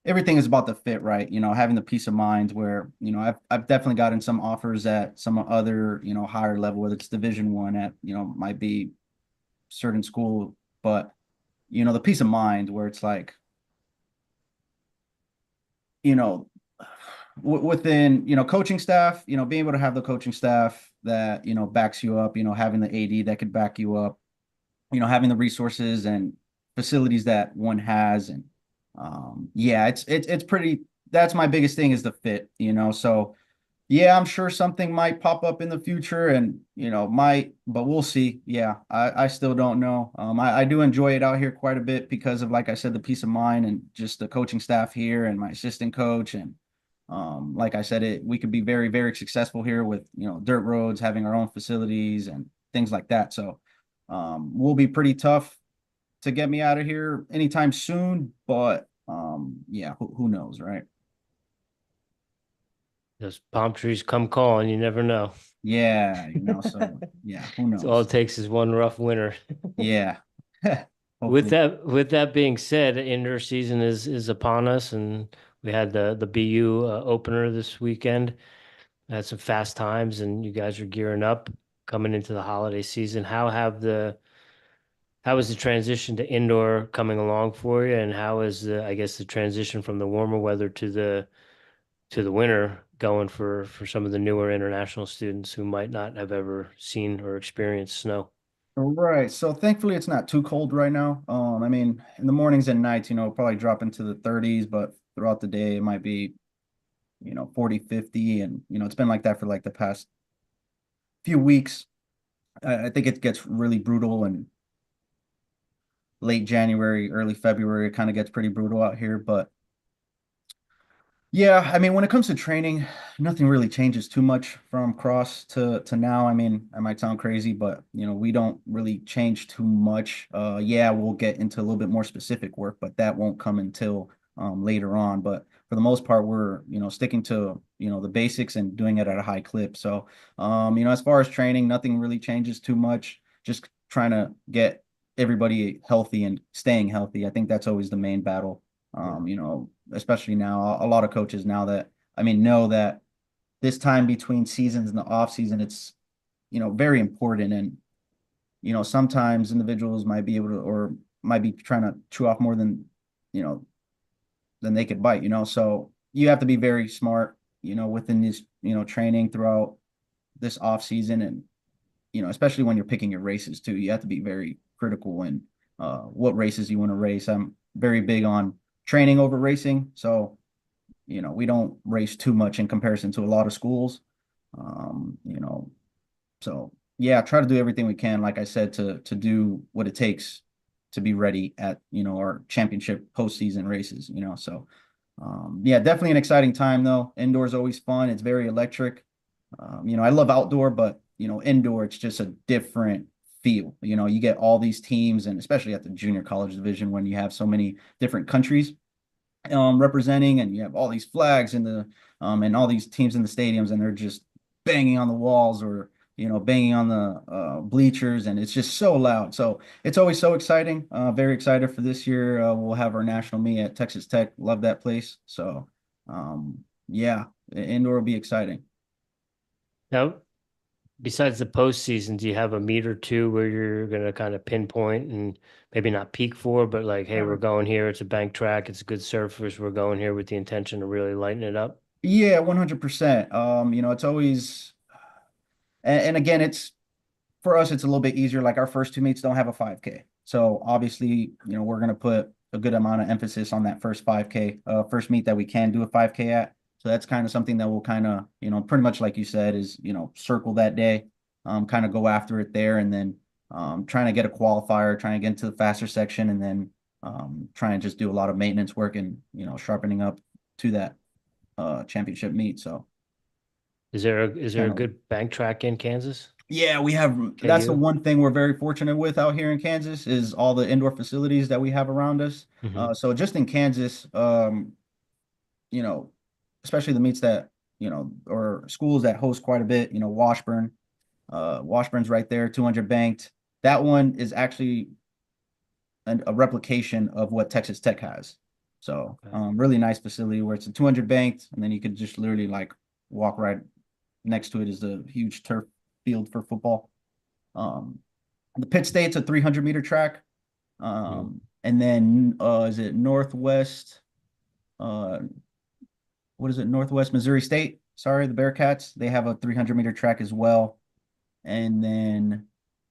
everything is about the fit, right? Having the peace of mind where, I've definitely gotten some offers at some other, higher level, whether it's Division 1 at, might be certain school, but the peace of mind where it's like, you know, within, coaching staff, being able to have the coaching staff that, backs you up, having the AD that could back you up, having the resources and facilities that one has. And yeah, it's pretty, that's my biggest thing is the fit, so yeah, I'm sure something might pop up in the future and, but we'll see. Yeah, I still don't know. I do enjoy it out here quite a bit because of, like I said, the peace of mind and just the coaching staff here and my assistant coach. And like I said, we could be very, very successful here with, dirt roads, having our own facilities and things like that. So will be pretty tough to get me out of here anytime soon, but yeah, who knows, right? Those palm trees come calling. You never know. Yeah, so yeah, who It's all it knows? takes is one rough winter. Yeah. With Hopefully. that being said, indoor season is upon us, and we had the BU opener this weekend. Had some fast times, and you guys are gearing up coming into the holiday season. How is the transition to indoor coming along for you, and how is I guess the transition from the warmer weather to the winter going for some of the newer international students who might not have ever seen or experienced snow? All right. So thankfully it's not too cold right now. I mean, in the mornings and nights, probably drop into the 30s, but throughout the day it might be, 40, 50. And, it's been like that for like the past few weeks. I think it gets really brutal in late January, early February. It kind of gets pretty brutal out here, but yeah, I mean, when it comes to training, nothing really changes too much from cross to now. I mean, I might sound crazy, but we don't really change too much. Yeah, we'll get into a little bit more specific work, but that won't come until later on. But for the most part, we're sticking to the basics and doing it at a high clip. So as far as training, nothing really changes too much. Just trying to get everybody healthy and staying healthy. I think that's always the main battle. Yeah. Especially now, a lot of coaches now that know that this time between seasons and the off season, it's very important. And sometimes individuals might be able to or might be trying to chew off more than you know than they could bite. So you have to be very smart, within this training throughout this off season. And especially when you're picking your races too, you have to be very critical in what races you want to race. I'm very big on training over racing. So, we don't race too much in comparison to a lot of schools. Um, you know, so yeah, try to do everything we can, like I said, to do what it takes to be ready at, our championship postseason races, So yeah, definitely an exciting time though. Indoor is always fun. It's very electric. I love outdoor, but indoor, it's just a different feel. You get all these teams, and especially at the junior college division when you have so many different countries representing, and you have all these flags in the and all these teams in the stadiums, and they're just banging on the walls or banging on the bleachers, and it's just so loud. So it's always so exciting. Very excited for this year. We'll have our national meet at Texas Tech. Love that place. So yeah, indoor will be exciting. Now, besides the postseason, do you have a meet or two where you're going to kind of pinpoint and maybe not peak for, but like, hey, we're going here. It's a bank track. It's a good surface. We're going here with the intention to really lighten it up. Yeah, 100%. It's always and again, it's for us, it's a little bit easier. Like our first two meets don't have a 5K. So obviously, we're going to put a good amount of emphasis on that first 5K, first meet that we can do a 5K at. So that's kind of something that we'll kind of, pretty much like you said, is, circle that day, kind of go after it there, and then trying to get a qualifier, trying to get into the faster section, and then try and just do a lot of maintenance work and, sharpening up to that championship meet. So Is there a kind of, good bank track in Kansas? yeah, we have. That's the KU? one thing we're very fortunate with out here in Kansas is all the indoor facilities that we have around us. Hmm. So just in Kansas, you know, especially the meets that, or schools that host quite a bit, Washburn, Washburn's right there, 200 banked. That one is actually a replication of what Texas Tech has. So, Okay. really nice facility where it's a 200 banked, and then you could just literally like walk right next to it is the huge turf field for football. Um, the Pitt State's a 300-meter track. Mm. And then is it Northwest? Uh, what is it? Northwest Missouri State. Sorry, the Bearcats. They have a 300-meter track as well. And then,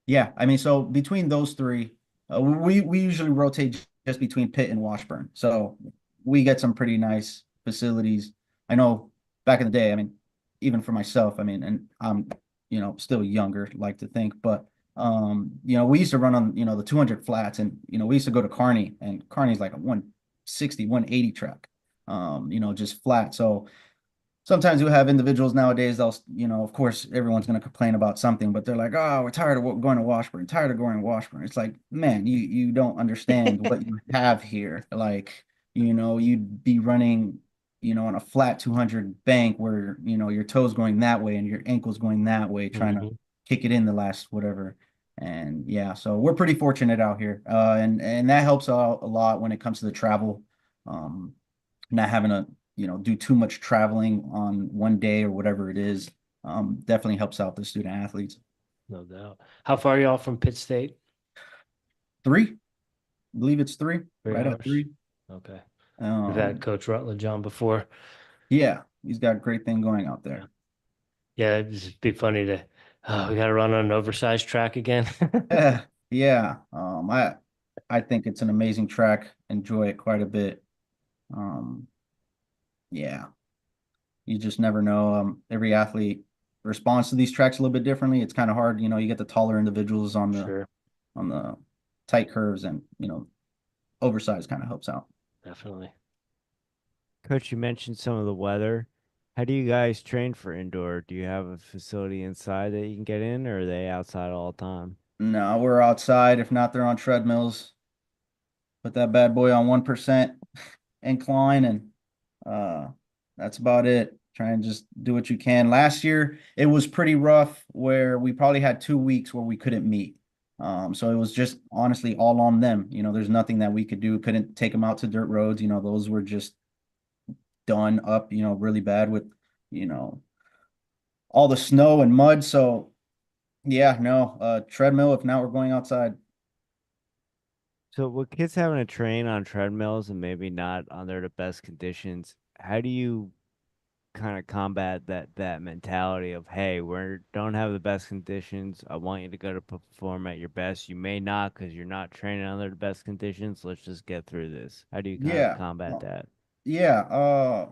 yeah, I mean, so between those three, we usually rotate just between Pitt and Washburn. So we get some pretty nice facilities. I know back in the day, I mean, even for myself, I mean, and I'm, still younger, like to think, but we used to run on, the 200 flats, and we used to go to Kearney, and Kearney's like a 160, 180 track, just flat. So sometimes you have individuals nowadays, they'll, of course, everyone's going to complain about something, but they're like, oh, we're tired of going to Washburn, tired of going to Washburn. It's like, man, you don't understand what you have here. Like, you'd be running, on a flat 200 bank where, your toes going that way and your ankles going that way, trying to Hmm. kick it in the last whatever. And yeah, so we're pretty fortunate out here. And that helps out a lot when it comes to the travel. Not having to, do too much traveling on one day or whatever it is, definitely helps out the student athletes. No doubt. How far are y'all from Pitt State? 3, I believe it's 3, 3 hours? right at 3. Okay. We've had Um, Coach Rutledge on before. yeah, he's got a great thing going out Yeah. there. Yeah, it'd just be funny to, oh, we got to run on an oversized track again. Yeah, I think it's an amazing track. Enjoy it quite a bit. Um, yeah, you just never know. Every athlete responds to these tracks a little bit differently. It's kind of hard, you get the taller individuals on the Sure, tight curves, and oversized kind of helps out. definitely. Coach, you mentioned some of the weather. How do you guys train for indoor? Do you have a facility inside that you can get in, or are they outside all the time? No, we're outside. If not, they're on treadmills. Put that bad boy on 1% incline, and uh that's about it. Try and just do what you can. Last year it was pretty rough where we probably had 2 weeks where we couldn't meet. So it was just honestly all on them. There's nothing that we could do. Couldn't take them out to dirt roads. Those were just done up, really bad with, you know, all the snow and mud. So yeah, no, treadmill. If not, we're going outside. So with kids having to train on treadmills and maybe not under the best conditions, how do you kind of combat that mentality of, hey, we don't have the best conditions. I want you to go to perform at your best. You may not because you're not training under the best conditions. Let's just get through this. How do you kind of Yeah. combat Well, that? yeah.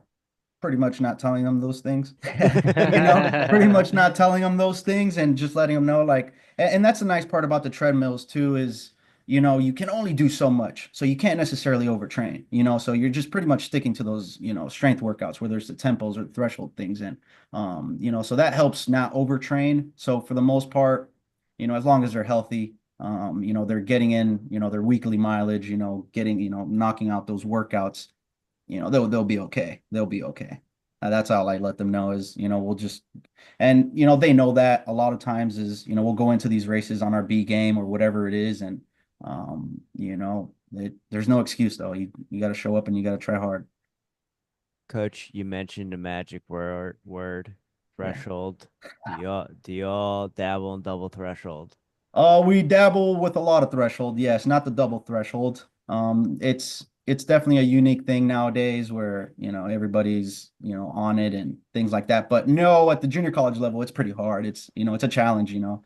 Pretty much not telling them those things. Pretty much not telling them those things and just letting them know, like, and that's the nice part about the treadmills too, is, you can only do so much. So you can't necessarily overtrain, so you're just pretty much sticking to those, strength workouts, whether it's the tempos or the threshold things. And, so that helps not overtrain. So for the most part, as long as they're healthy, they're getting in, their weekly mileage, getting, knocking out those workouts, they'll be okay. They'll be okay. That's all I let them know is, we'll just, and, they know that a lot of times is, we'll go into these races on our B game or whatever it is. And, there's no excuse though. You got to show up and you got to try hard. Coach, you mentioned the magic word Yeah. threshold. Do y'all dabble in double We dabble with a lot of threshold. Yes, not the double threshold. It's it's definitely a unique thing nowadays where, everybody's, on it and things like that. But no, at the junior college level, it's pretty hard. It's a challenge, a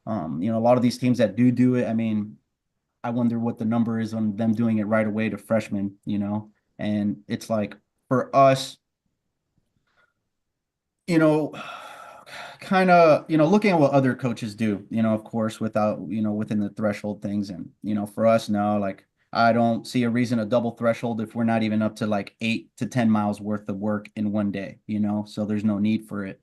lot of these teams that do it, I mean, I wonder what the number is on them doing it right away to freshmen, and it's like for us, you know, kind of, looking at what other coaches do, of course, without, within the threshold things. And, for us now, like, I don't see a reason to double threshold if we're not even up to like 8 to 10 miles worth of work in one day, so there's no need for it.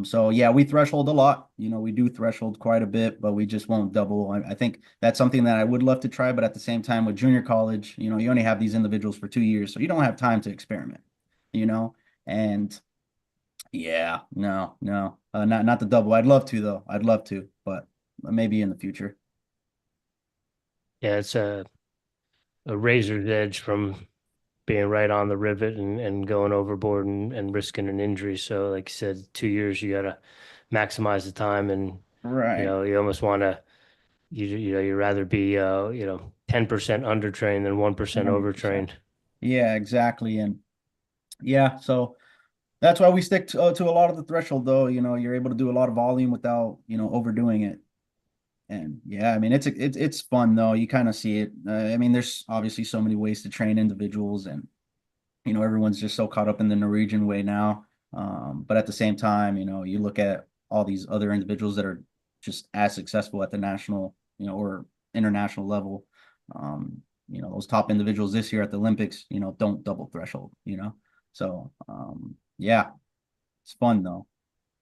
So yeah, we threshold a lot, we do threshold quite a bit, but we just won't double. I think that's something that I would love to try, but at the same time with junior college, you only have these individuals for 2 years, so you don't have time to experiment, you know, and yeah, no, no, not the double. I'd love to though. I'd love to, but maybe in the future. Yeah, it's a razor's edge from being right on the rivet and going overboard and risking an injury. So, like you said, 2 years, you got to maximize the time. And, Right. you almost want to, you'd rather be, 10% undertrained than 1% 100%. overtrained. Yeah, exactly. And yeah, so that's why we stick to a lot of the threshold though. You're able to do a lot of volume without, overdoing it. And yeah, I mean, it's fun though. You kind of see it. I mean, there's obviously so many ways to train individuals, and everyone's just so caught up in the Norwegian way now. But at the same time, you look at all these other individuals that are just as successful at the national, or international level. Those top individuals this year at the Olympics, don't double threshold, So yeah, it's fun though.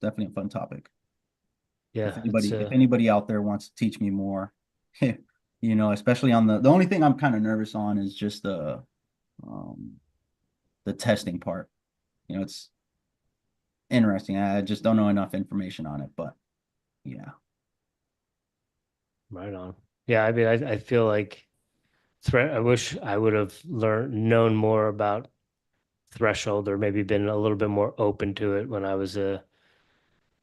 Definitely a fun topic. If Yeah, it's anybody, if anybody out there wants to teach me more, especially on the only thing I'm kind of nervous on is just um the testing part. It's interesting. I just don't know enough information on it, but yeah. right on. Yeah, I mean, I feel like I wish I would have known more about threshold or maybe been a little bit more open to it when I was a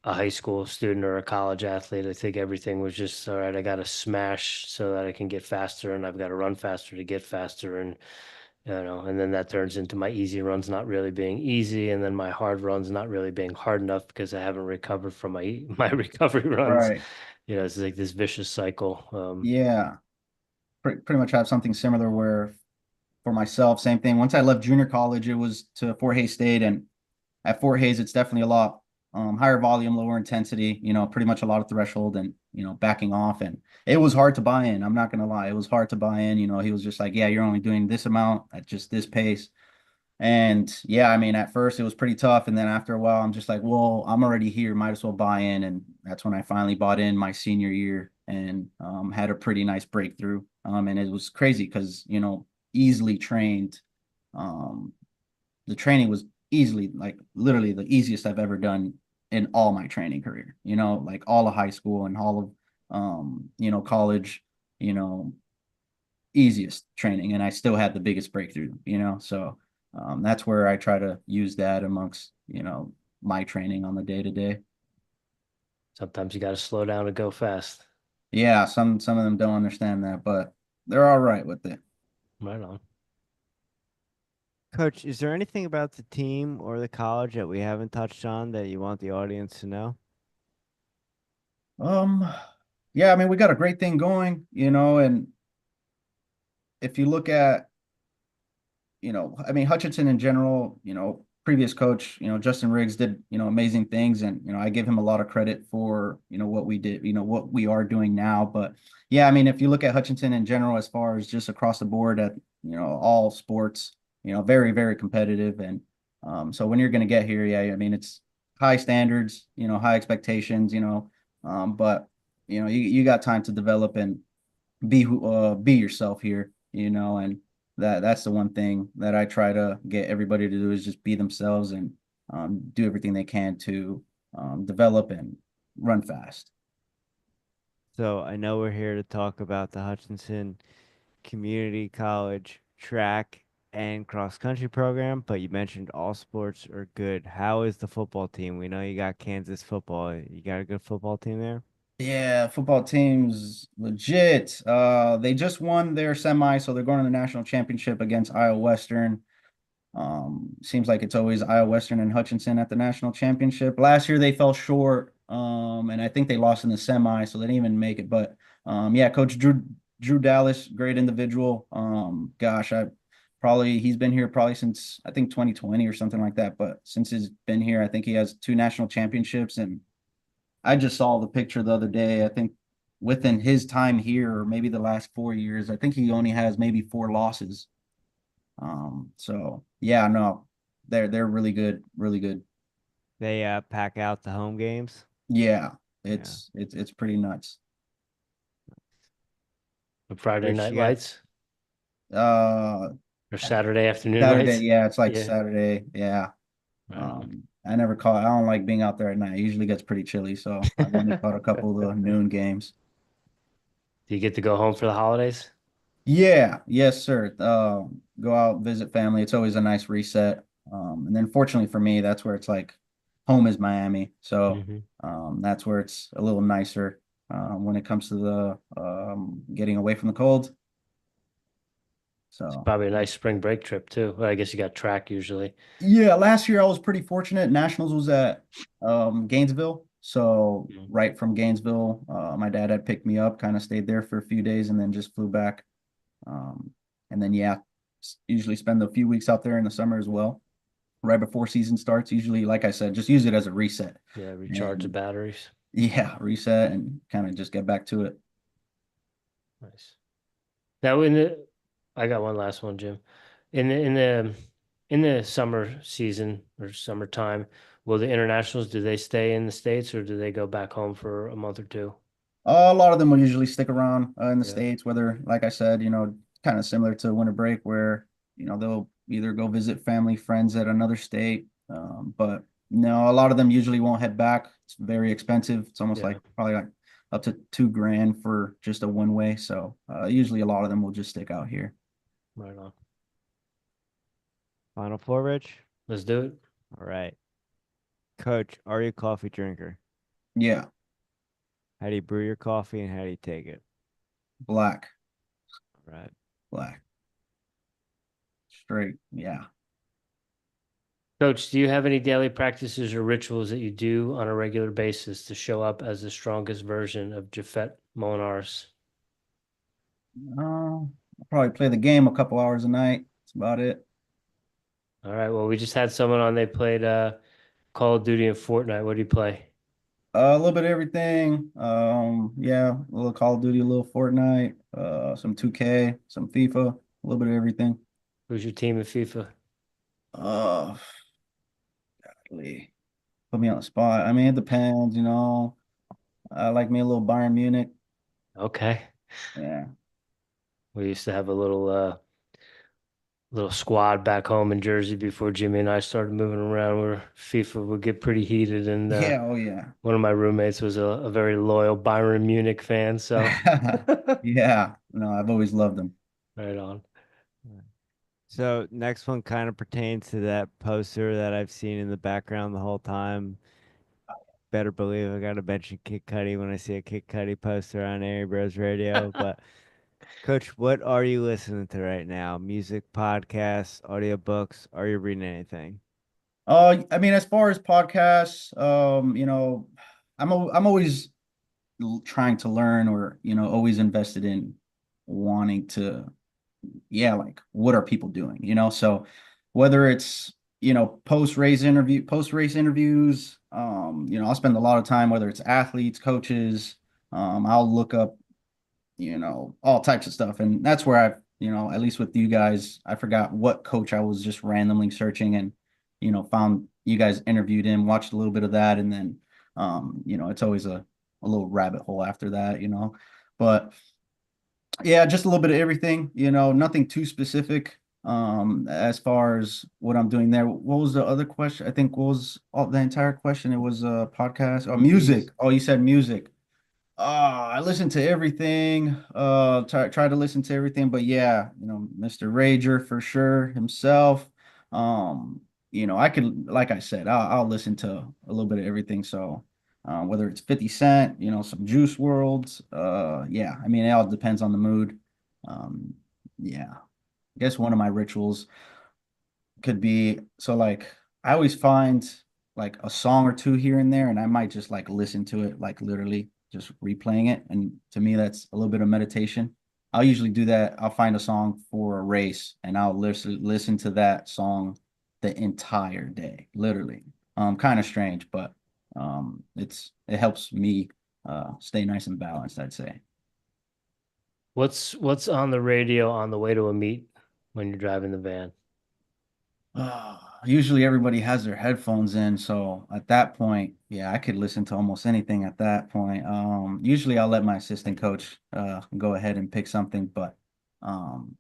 high school student or a college athlete. I think everything was just all right. I got to smash so that I can get faster, and I've got to run faster to get faster, and and then that turns into my easy runs not really being easy, and then my hard runs not really being hard enough because I haven't recovered from my my recovery runs. Right. It's like this vicious cycle. Yeah. Pretty much have something similar where for myself, same thing. Once I left junior college, it was to Fort Hays State, and at Fort Hays, it's definitely a lot higher volume, lower intensity, pretty much a lot of threshold and, backing off. And it was hard to buy in. I'm not going to lie. It was hard to buy in. He was just like, yeah, you're only doing this amount at just this pace. And yeah, I mean, at first it was pretty tough. And then after a while, I'm just like, well, I'm already here. Might as well buy in. And that's when I finally bought in my senior year and had a pretty nice breakthrough. And it was crazy because, easily trained. Um, the training was easily, like, literally the easiest I've ever done in all my training career, like all of high school and all of, college, you know, easiest training. And I still had the biggest breakthrough, so that's where I try to use that amongst, my training on the day to day. Sometimes you got to slow down and go fast. Yeah, some of them don't understand that, but they're all right with it. Right on. Coach, is there anything about the team or the college that we haven't touched on that you want the audience to know? Um, yeah, I mean, we got a great thing going, and if you look at, I mean, Hutchinson in general, previous coach, Justin Riggs did, amazing things. And, I give him a lot of credit for, what we did, what we are doing now. But yeah, I mean, if you look at Hutchinson in general, as far as just across the board at, all sports, very, very competitive. And so when you're going to get here, yeah, I mean, it's high standards, high expectations, but, you got time to develop and be yourself here, and that's the one thing that I try to get everybody to do is just be themselves and do everything they can to develop and run fast. So I know we're here to talk about the Hutchinson Community College track and cross country program, but you mentioned all sports are good. How is the football team? We know you got Kansas football. You got a good football team there? Yeah, football team's legit. They just won their semi, so they're going to the national championship against Iowa Western. Seems like it's always Iowa Western and Hutchinson at the national championship. Last year they fell short, and I think they lost in the semi, so they didn't even make it. But yeah, Coach Drew Dallas, great individual. Gosh, I probably he's been here probably since I think 2020 or something like that. But since he's been here, I think he has two national championships, and I just saw the picture the other day. I think within his time here, or maybe the last 4 years, I think he only has maybe four losses. So yeah, no, they're really good, really good. They pack out the home games. Yeah, Yeah. it's pretty nuts. Friday Rich, night you got lights Uh, or Saturday afternoon Saturday, lights? yeah, it's like Yeah, Saturday, yeah. right on. I never caught. I don't like being out there at night. It usually gets pretty chilly, so I've only caught a couple of the noon games. Do you get to go home for the holidays? Yeah, yes, sir. Go out, visit family. It's always a nice reset. And then fortunately for me, that's where it's like home is Miami. So Hmm. that's where it's a little nicer when it comes to the getting away from the cold. It's So probably a nice spring break trip too. Well, I guess you got track usually. yeah, last year I was pretty fortunate. Nationals was at Gainesville. So Mhm. right from Gainesville, my dad had picked me up, kind of stayed there for a few days and then just flew back. Um, and then yeah, usually spend a few weeks out there in the summer as well, right before season starts. Usually, like I said, just use it as a reset Yeah, recharge the and batteries. yeah, reset and kind of just get back to it. Nice. Now in the, I got one last one, Jim. In the summer season or summertime, will the internationals, do they stay in the States or do they go back home for a month or two? A lot of them will usually stick around in the Yeah. States, whether, like I said, kind of similar to winter break where, they'll either go visit family, friends at another state. But no, a lot of them usually won't head back. It's very expensive. It's almost Yeah. like probably like up to 2 grand for just a one way. So usually a lot of them will just stick out here. Right on. Final four, Rich? Let's do it. All right. Coach, are you a coffee drinker? Yeah, How do you brew your coffee and how do you take it? black, All right. black, straight. Yeah. Coach, do you have any daily practices or rituals that you do on a regular basis to show up as the strongest version of Jafet Molinares? I'll probably play the game a couple hours a night. That's about it. All right. Well, we just had someone on. They played Call of Duty and Fortnite. What do you play? A little bit of everything. Yeah, a little Call of Duty, a little Fortnite, some 2K, some FIFA, a little bit of everything. Who's your team in FIFA? Uh, golly, put me on the spot. I mean, it depends, I like me a little Bayern Munich. Okay. Yeah. We used to have a little squad back home in Jersey before Jimmy and I started moving around where FIFA would get pretty heated. And Yeah, oh yeah. one of my roommates was a very loyal Bayern Munich fan. So Yeah. No, I've always loved them. right on. So next one kind of pertains to that poster that I've seen in the background the whole time. Better believe I gotta mention Kid Cudi when I see a Kid Cudi poster on Airy Bros Radio. But Coach, what are you listening to right now? Music, podcasts, audiobooks? Are you reading anything? I mean, as far as podcasts, I'm always trying to learn or, always invested in wanting to yeah, like what are people doing? So whether it's, post race interviews, I'll spend a lot of time, whether it's athletes, coaches, I'll look up, all types of stuff. And that's where I've, at least with you guys, I forgot what coach I was just randomly searching and, found you guys interviewed him, watched a little bit of that. And then, it's always a little rabbit hole after that, but yeah, just a little bit of everything, nothing too specific. As far as what I'm doing there. What was the other question? I think what was the entire question? It was a podcast or music. Movies. Oh, you said music. I listen to everything. Try to listen to everything, but yeah, Mr. Rager for sure himself. I could, like I said, I'll listen to a little bit of everything. So, whether it's 50 Cent, some Juice Worlds. Yeah, I mean, it all depends on the mood. Um, yeah, I guess one of my rituals could be so like I always find like a song or two here and there, and I might just like listen to it, like literally just replaying it. And to me, that's a little bit of meditation. I'll usually do that. I'll find a song for a race and I'll listen to that song the entire day, literally. Kind of strange, but it helps me stay nice and balanced, I'd say. What's on the radio on the way to a meet when you're driving the van? Usually everybody has their headphones in, so at that point, yeah, I could listen to almost anything at that point. Usually I'll let my assistant coach go ahead and pick something, but um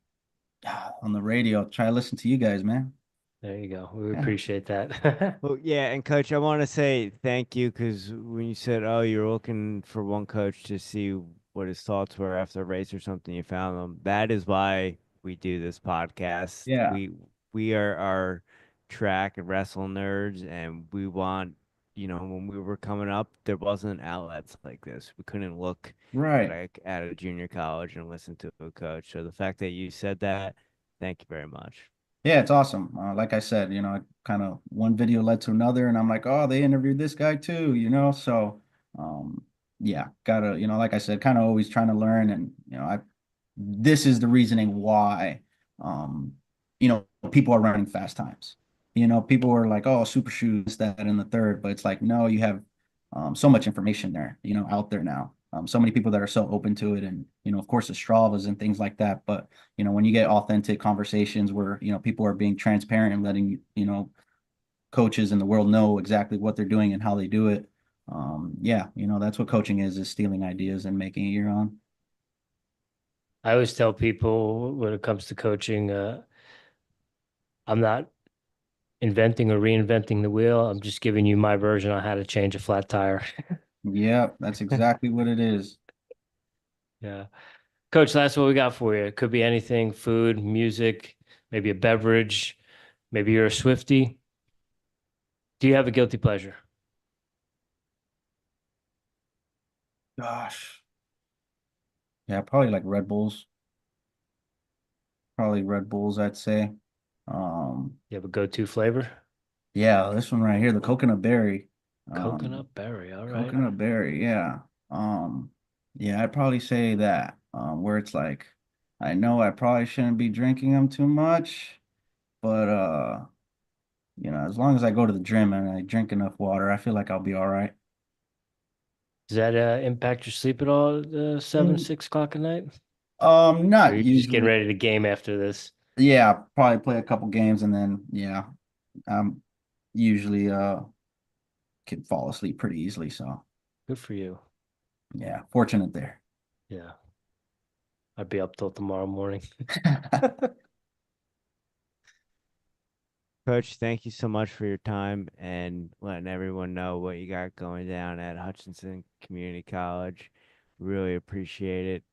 on the radio, try to listen to you guys, man. There you go. We Yeah. appreciate that. Well, yeah, and coach, I want to say thank you because when you said, "Oh, you're looking for one coach to see what his thoughts were after a race or something," you found them. That is why we do this podcast. Yeah. We are our track and wrestle nerds, and we want, when we were coming up, there wasn't outlets like this. We couldn't look Right. like at a junior college and listen to a coach. So the fact that you said that, thank you very much. Yeah, it's awesome. Like I said, kind of one video led to another, and I'm like, oh, they interviewed this guy too, So, um, yeah, gotta, like I said, kind of always trying to learn, and this is the reasoning why, um, people are running fast times. People are like, oh, super shoes, that, and the third, but it's like, no, you have so much information there, out there now. So many people that are so open to it, and of course, the Stravas and things like that. But when you get authentic conversations where people are being transparent and letting coaches in the world know exactly what they're doing and how they do it. Yeah, that's what coaching is stealing ideas and making it your own. I always tell people when it comes to coaching, I'm not inventing or reinventing the wheel. I'm just giving you my version on how to change a flat tire. Yeah, that's exactly what it is. Yeah. Coach, that's what we got for you. It could be anything, food, music, maybe a beverage, maybe you're a Swiftie. Do you have a guilty pleasure? Gosh. Yeah, probably like Red Bulls. Probably Red Bulls, I'd say. Um, You have a go-to flavor? yeah, this one right here, the coconut berry. Um, Coconut berry. All right. Coconut berry, yeah. Yeah, I'd probably say that. Where it's like, I know I probably shouldn't be drinking them too much, but as long as I go to the gym and I drink enough water, I feel like I'll be all right. Does that impact your sleep at all, 7, Mm. 6 o'clock at night? Or are Not you just getting usually. ready to game after this? Yeah, probably play a couple games and then yeah, I'm usually can fall asleep pretty easily. So Good for you. yeah, fortunate there. Yeah. I'd be up till tomorrow morning. Coach, thank you so much for your time and letting everyone know what you got going down at Hutchinson Community College. Really appreciate it.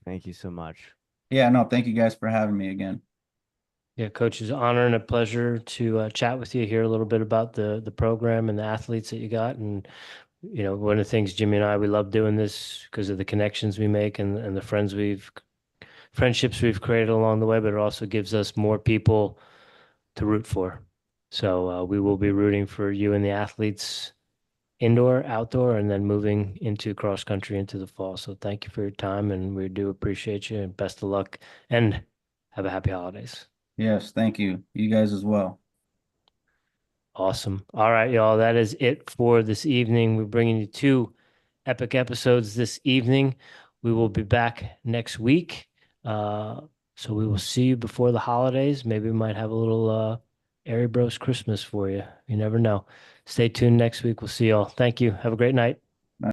Thank you so much. Yeah, no, thank you guys for having me again. Yeah, coach, it's an honor and a pleasure to chat with you, hear a little bit about the program and the athletes that you got. And, one of the things Jimmy and I, we love doing this because of the connections we make and the friendships we've created along the way, but it also gives us more people to root for. So we will be rooting for you and the athletes indoor, outdoor, and then moving into cross country into the fall. So thank you for your time, and we do appreciate you. And best of luck, and have a happy holidays. Yes, thank you. You guys as well. Awesome. All right, y'all. That is it for this evening. We're bringing you 2 epic episodes this evening. We will be back next week. So we will see you before the holidays. Maybe we might have a little Airy Bros Christmas for you. You never know. Stay tuned next week. We'll see y'all. Thank you. Have a great night.